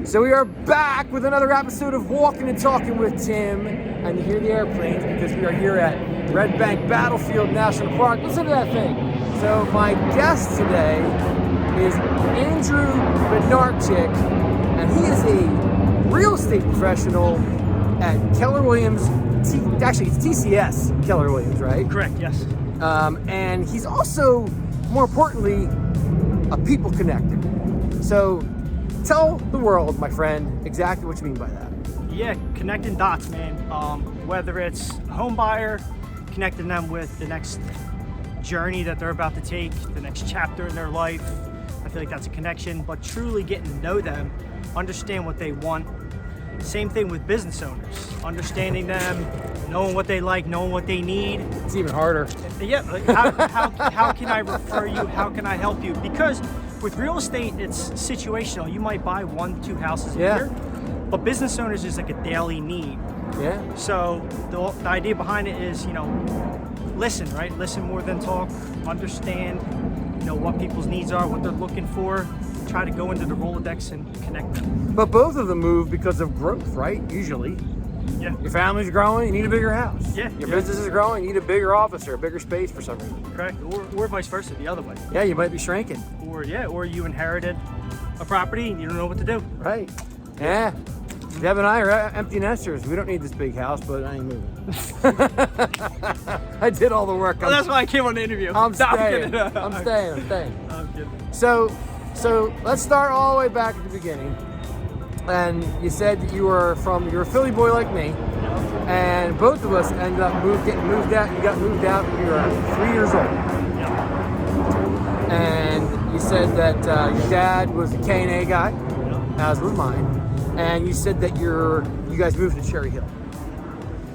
So we are back with another episode of Walkin and Talkin with Tim. And you hear the airplanes because we are here at Red Bank Battlefield National Park. Listen to that thing. So my guest today is Andrew Bednarchick, and he is a real estate professional at Keller Williams. Actually, it's TCS Keller Williams, right? Correct, yes. And he's also, more importantly, a people connector. So tell the world, my friend, exactly what you mean by that. Yeah, connecting dots, man. Whether it's a home buyer, connecting them with the next journey that they're about to take, the next chapter in their life. I feel like that's a connection, but truly getting to know them, understand what they want. Same thing with business owners, understanding them, knowing what they like, knowing what they need. It's even harder. Yeah, like how can I refer you? How can I help you? Because with real estate, it's situational. You might buy 1-2 houses a year, but business owners is like a daily need. Yeah. So the idea behind it is, listen, right? Listen more than talk. Understand, what people's needs are, what they're looking for. Try to go into the Rolodex and connect them. But both of them move because of growth, right? Usually. Yeah. Your family's growing, you need a bigger house. Yeah. Your business is growing, you need a bigger office or a bigger space for some reason. Correct. Or vice versa, the other way. Yeah, you might be shrinking. Or you inherited a property and you don't know what to do. Right. Yeah. Deb and I are empty nesters. We don't need this big house, but I ain't moving. I did all the work. Well, that's why I came on the interview. I'm staying. I'm I'm staying. I'm kidding. So let's start all the way back at the beginning. And you said that you're a Philly boy like me, and both of us ended up getting moved out. You got moved out when you were 3 years old. And you said that your dad was a K&A guy, as was mine. And you said that you guys moved to Cherry Hill.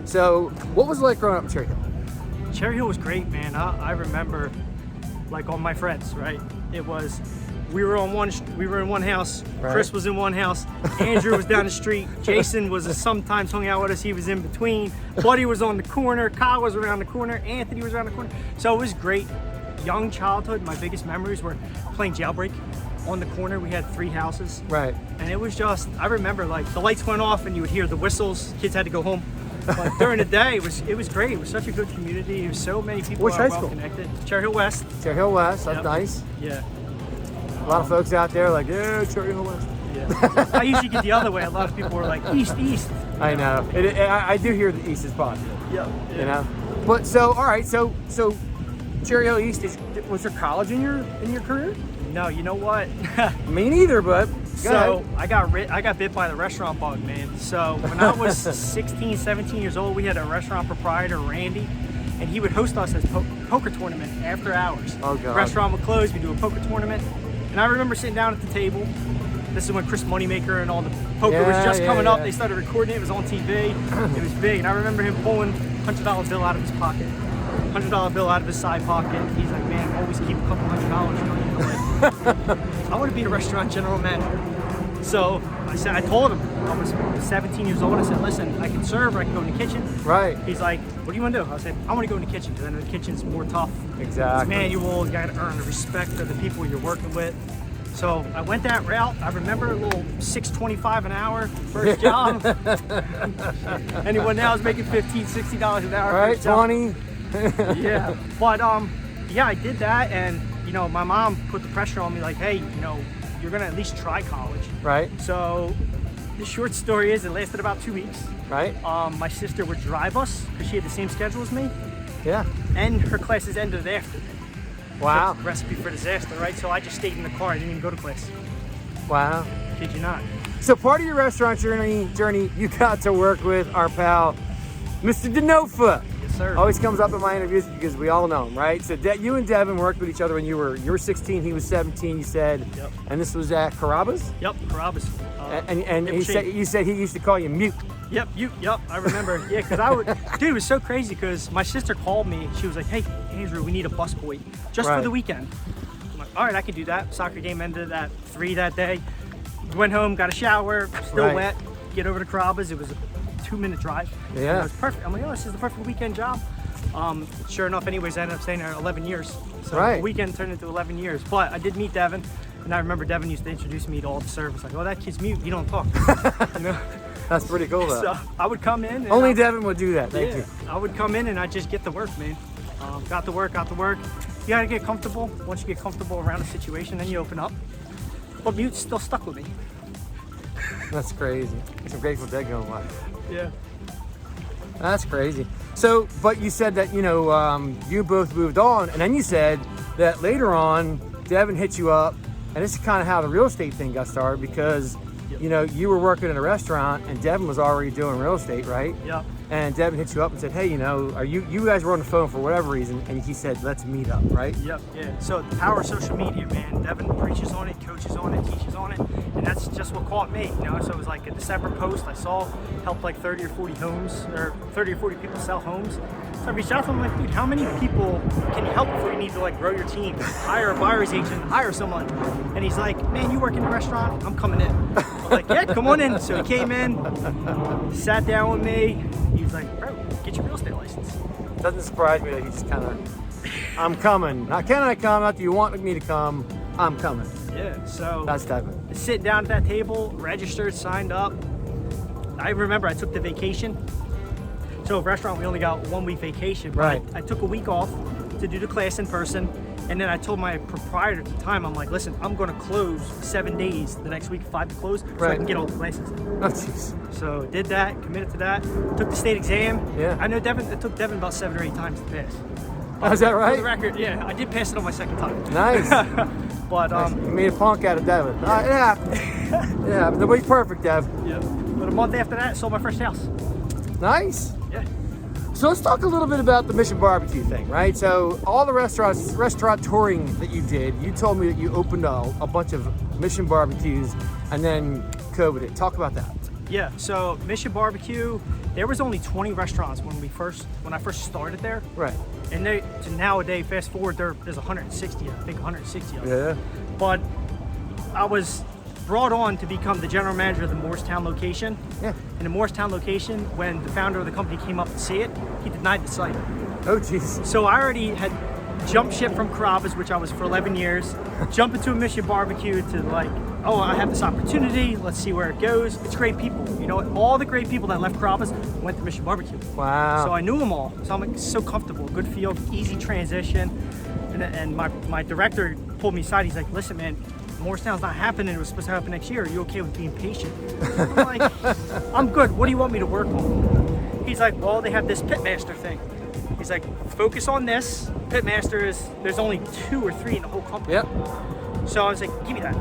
So what was it like growing up in Cherry Hill? Cherry Hill was great, man. I remember, like, all my friends, right? It was, we were in one house. Right. Chris was in one house. Andrew was down the street. Jason was sometimes hung out with us. He was in between. Buddy was on the corner. Kyle was around the corner. Anthony was around the corner. So it was great. Young childhood. My biggest memories were playing jailbreak. On the corner, we had 3 houses. Right. And it was just, I remember, like, the lights went off and you would hear the whistles. Kids had to go home. But during the day, it was great. It was such a good community. There was so many people Which that were high well school? connected. Cherry Hill West. Cherry Hill West. That's Yep. nice. Yeah. A lot of folks out there like, yeah, Cherry Hill West. Yeah. I usually get the other way. A lot of people were like, east. I know. I do hear the East is positive. Yeah. You know. But so all right. So Cherry Hill East was there college in your career? No, you know what? Me neither, but So I got bit by the restaurant bug, man. So when I was 16, 17 years old, we had a restaurant proprietor, Randy, and he would host us as poker tournament after hours. Oh, God. The restaurant would close, we do a poker tournament. And I remember sitting down at the table. This is when Chris Moneymaker and all the poker was just coming up. They started recording it. It was on TV. It was big. And I remember him pulling $100 bill out of his pocket, $100 bill out of his side pocket. He's like, man, always keep a couple $100. I want to be a restaurant general manager. So I told him, I was 17 years old. I said, listen, I can serve or I can go in the kitchen. Right. He's like, what do you want to do? I said, I want to go in the kitchen because I know the kitchen's more tough. Exactly. It's manual. You got to earn the respect of the people you're working with. So I went that route. I remember a little $6.25 an hour first job. Anyone now is making $15, $60 an hour. Right, 20. Yeah, but I did that, and my mom put the pressure on me, like, hey, you're gonna at least try college. Right. So the short story is, it lasted about 2 weeks. Right. My sister would drive us because she had the same schedule as me, Yeah. and her classes ended after. Wow. That's a recipe for disaster, right? So I just stayed in the car. I didn't even go to class. Wow. Kid you not. So part of your restaurant journey, you got to work with our pal, Mr. Denofa. Yes, sir. Always comes up in my interviews because we all know him, right? So you and Devin worked with each other when you were 16, he was 17, you said. Yep. And this was at Carrabba's? Yep, Carrabba's. And you said he used to call you Mute. Yep, I remember. Yeah, because dude, it was so crazy because my sister called me. She was like, hey, Andrew, we need a busboy just for the weekend. I'm like, all right, I can do that. Soccer game ended at 3 that day. Went home, got a shower, still wet, get over to Carrabba's. It was a 2-minute drive. Yeah. And it was perfect. I'm like, oh, this is the perfect weekend job. Sure enough, anyways, I ended up staying there 11 years. So the weekend turned into 11 years. But I did meet Devin. And I remember Devin used to introduce me to all the servers, like, oh, that kid's mute, he don't talk. You know? That's pretty cool, though. So I would come in. And Only Devin would do that. Thank yeah, you. I would come in and I'd just get the work, man. Got the work. You gotta get comfortable. Once you get comfortable around a situation, then you open up. But mute's still stuck with me. That's crazy. It's a Grateful Dead going on. Yeah. That's crazy. So, but you said that, you both moved on, and then you said that later on, Devin hit you up, and this is kind of how the real estate thing got started, because, you were working in a restaurant, and Devin was already doing real estate, right? Yeah. And Devin hit you up and said, hey, are you guys were on the phone for whatever reason, and he said, let's meet up, right? Yep, yeah. So the power of social media, man. Devin preaches on it, coaches on it, teaches on it, and that's just what caught me, So it was like a December post I saw helped like 30 or 40 homes, or 30 or 40 people sell homes. So I reached out to him, like, dude, how many people can you help before you need to like grow your team, hire a buyer's agent, hire someone? And he's like, man, you work in a restaurant, I'm coming in. I'm like, yeah, come on in. So he came in, sat down with me. He was like, bro, get your real estate license. Doesn't surprise me that he just kind of, I'm coming. Not can I come? Not do you want me to come? I'm coming. Yeah, so that's Devin. Sitting down at that table, registered, signed up. I remember I took the vacation. So at restaurant, we only got 1 week vacation. Right. I took a week off to do the class in person. And then I told my proprietor at the time, I'm like, listen, I'm going to close 7 days the next week, 5 to close, so I can get all the classes in. Oh, jeez. So did that, committed to that, took the state exam. Yeah. I know it took Devin about 7 or 8 times to pass. Oh, is that right? For the record, yeah, I did pass it on my second time. Nice. But nice. You made a punk out of Devin. It happened. Yeah, but nobody's perfect, Dev. Yeah. But a month after that, I sold my first house. Nice. Yeah. So let's talk a little bit about the Mission Barbecue thing, right? So all the restaurant touring that you did, you told me that you opened a bunch of Mission Barbecues and then COVID it. Talk about that. Yeah, so Mission Barbecue, there was only 20 restaurants when I first started there. Right. And to nowadays, fast forward, there's 160, I think 160 of them. Yeah. But I was brought on to become the general manager of the Moorestown location. Yeah. In the Moorestown location, when the founder of the company came up to see it, he denied the site. Oh, jeez. So I already had jumped ship from Carrabba's, which I was for 11 years, jump into a Mission Barbecue to like, oh, I have this opportunity, let's see where it goes. It's great people. All the great people that left Carrabba's went to Mission Barbecue. Wow. So I knew them all. So I'm like, so comfortable, good feel, easy transition. And my director pulled me aside. He's like, listen, man, Moorestown's not happening. It was supposed to happen next year. Are you okay with being patient? I'm like, I'm good. What do you want me to work on? He's like, well, they have this pitmaster thing. He's like, focus on this. Pitmaster there's only 2 or 3 in the whole company. Yep. So I was like, give me that,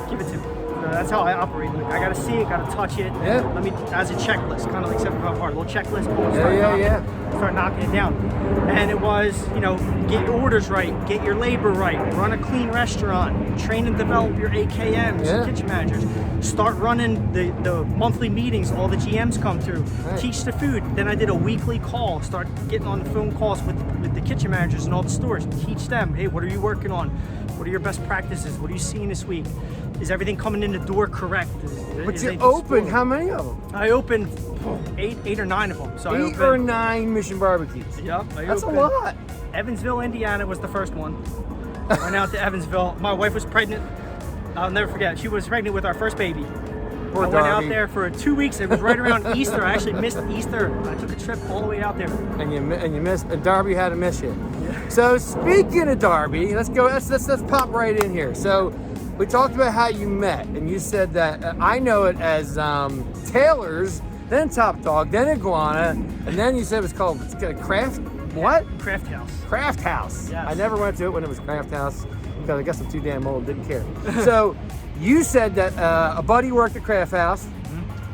give it to me. So that's how I operate. Like, I gotta see it, gotta touch it. Yeah. Let me, as a checklist, kind of like 75 hard, little checklist. Start knocking it down. And it was, get your orders right, get your labor right, run a clean restaurant, train and develop your AKMs, kitchen managers, start running the monthly meetings, all the GMs come through, teach the food. Then I did a weekly call, start getting on the phone calls with the kitchen managers and all the stores, teach them, hey, what are you working on? What are your best practices? What are you seeing this week? Is everything coming in the door correct? But you opened how many of them? I opened 8 or 9 of them. So 8 or 9 Mission Barbecues. Yep. That's a lot. Evansville, Indiana was the first one. I went out to Evansville. My wife was pregnant. I'll never forget. She was pregnant with our first baby. Poor I went out there for 2 weeks. It was right around Easter. I actually missed Easter. I took a trip all the way out there. And you missed. And Darby had to miss you. Yeah. So speaking of Darby, let's go. Let's pop right in here. So we talked about how you met, and you said that I know it as Taylor's, then Top Dog, then Iguana, and then you said it was called Craft. What? Craft House. Craft House. Yes. I never went to it when it was Craft House because I guess I'm too damn old, didn't care. So you said that a buddy worked at Craft House,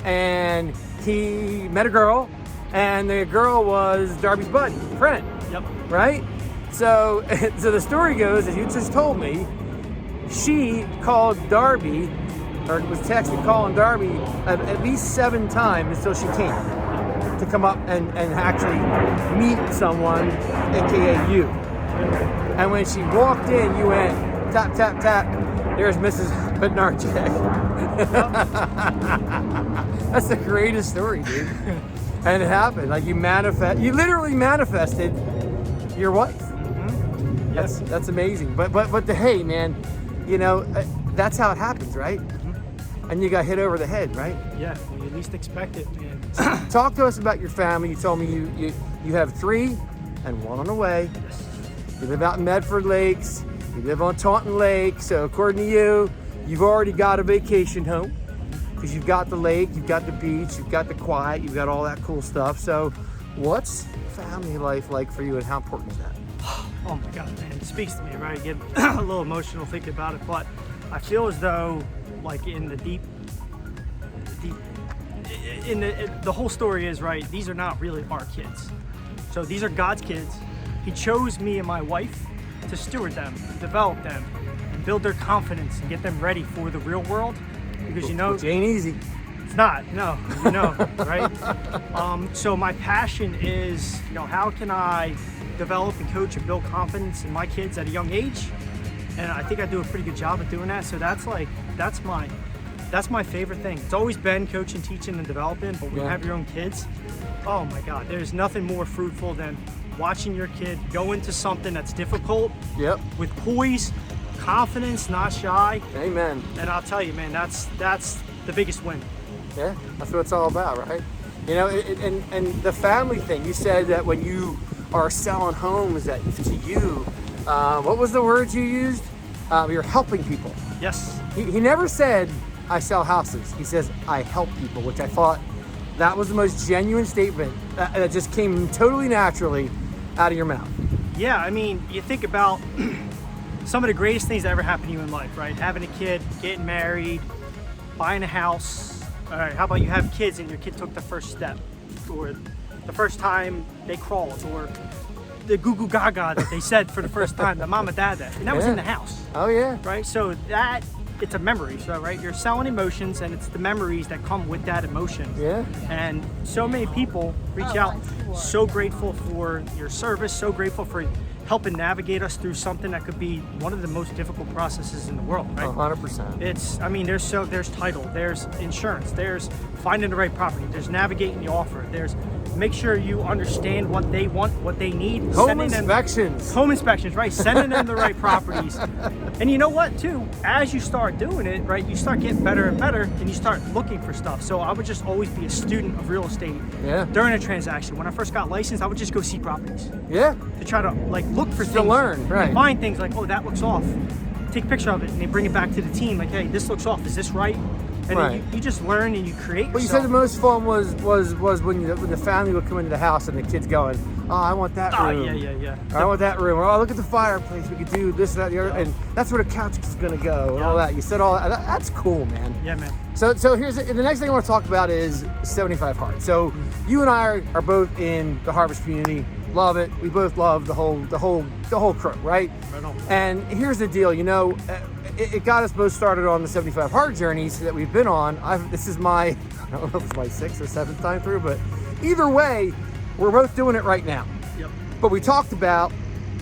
and he met a girl, and the girl was Darby's buddy, friend. Yep. Right? So the story goes, as you just told me, she called Darby, or was texting calling Darby at least 7 times until she came to come up and actually meet someone, aka you. And when she walked in, you went tap, tap, tap. There's Mrs. Bednarchick. That's the greatest story, dude. And it happened. Like you literally manifested your wife. Mm-hmm. That's amazing. But hey, man, that's how it happens, right? And you got hit over the head, right? Yeah, when you least expect it, man. Talk to us about your family. You told me you have 3 and 1 on the way. Yes. You live out in Medford Lakes. You live on Taunton Lake. So according to you, you've already got a vacation home because you've got the lake, you've got the beach, you've got the quiet, you've got all that cool stuff. So what's family life like for you and how important is that? Oh my God, man, it speaks to me, right? I get a little emotional thinking about it, but I feel as though, like in the the whole story is, right, these are not really our kids. So these are God's kids. He chose me and my wife to steward them, develop them, and build their confidence and get them ready for the real world. Because you know, Which ain't easy. it's not, no, you know, right? So my passion is, you know, how can I develop and coach and build confidence in my kids at a young age? And I think I do a pretty good job at doing that. So that's my favorite thing. It's always been coaching, teaching, and developing, but when you have your own kids, oh my God, there's nothing more fruitful than watching your kid go into something that's difficult with poise, confidence, not shy. Amen. And I'll tell you, man, that's the biggest win. Yeah, that's what it's all about, right? You know, and the family thing, you said that when you are selling homes, that to you, what was the word you used? You're helping people. Yes. He never said, I sell houses. He says, I help people, which I thought that was the most genuine statement that just came totally naturally out of your mouth. Yeah, I mean, you think about some of the greatest things that ever happened to you in life, right? Having a kid, getting married, buying a house. All right, how about you have kids and your kid took the first step, or the first time they crawled, or the goo goo gaga that they said for the first time, that mom and dad did, and that was in the house. Oh yeah. Right, so that, it's a memory, so right, you're selling emotions, and it's the memories that come with that emotion. Yeah. And so many people reach out, so grateful for your service, so grateful for helping navigate us through something that could be one of the most difficult processes in the world, right? 100%. It's, I mean, there's title, there's insurance, there's finding the right property, there's navigating the offer, there's make sure you understand what they want, what they need. Home inspections. Home inspections, right? Sending them the right properties. And you know what, too? As you start doing it, right, you start getting better and better, and you start looking for stuff. So I would just always be a student of real estate during a transaction. When I first got licensed, I would just go see properties. Yeah. To try to, like, look for things. To learn, right. Find things like, oh, that looks off. Take a picture of it, and they bring it back to the team. Like, hey, this looks off. Is this right? And then you just learn and you create yourself. But you said the most fun was when the family would come into the house and the kids going, oh, I want that room. Yeah. Or, I want that room. Or, oh, look at the fireplace. We could do this, that, the other. And that's where the couch is going to go and all that. You said all that. That's cool, man. Yeah, man. So here's the next thing I want to talk about is 75 Hard. So you and I are both in the Harvest community. Love it. We both love the whole crew, right? Right on. And here's the deal, you know, it got us both started on the 75 Hard journeys that we've been on. This is my, I don't know if it's my 6th or 7th time through, but either way, we're both doing it right now. Yep. But we talked about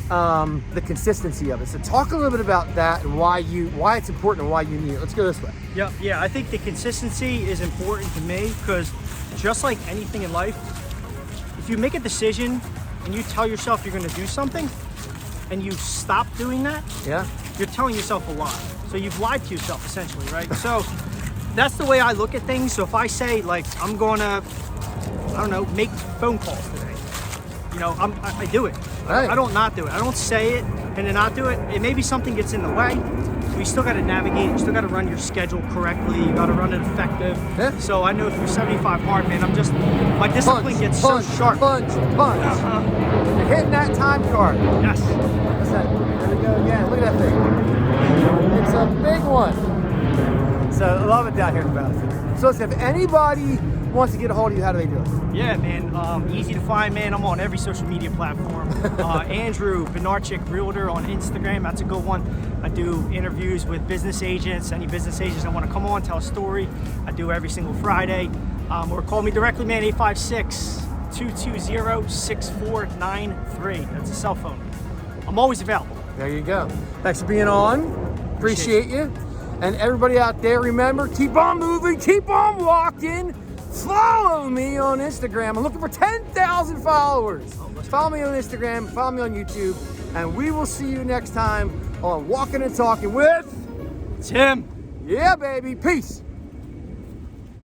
the consistency of it. So talk a little bit about that and why it's important and why you need it. Let's go this way. Yep. Yeah, I think the consistency is important to me because just like anything in life, if you make a decision and you tell yourself you're going to do something and you stop doing that, you're telling yourself a lie. So you've lied to yourself essentially, right? So that's the way I look at things. So if I say like, I'm going to, I don't know, make phone calls today, you know, I do it. Right. I don't not do it. I don't say it and then not do it. And maybe something gets in the way. So you still got to navigate. You still got to run your schedule correctly. You got to run it effective. Yeah. So I know through 75 Hard, man, my discipline gets so sharp. Punch. You're hitting that time card. Yes. There we go again. Look at that thing. It's a big one. So I love it down here in the Battlefield. So listen, if anybody wants to get a hold of you, how do they do it? Yeah, man. Easy to find, man. I'm on every social media platform. Andrew Bednarchick Realtor on Instagram. That's a good one. I do interviews with business agents. Any business agents that want to come on, tell a story. I do every single Friday. Or call me directly, man. 856-220-6493. That's a cell phone. I'm always available. There you go. Thanks for being on. Appreciate you. And everybody out there, remember, keep on moving, keep on walking. Follow me on Instagram. I'm looking for 10,000 followers. Follow me on Instagram, follow me on YouTube, and we will see you next time on Walkin' and Talking with Tim. Yeah, baby. Peace.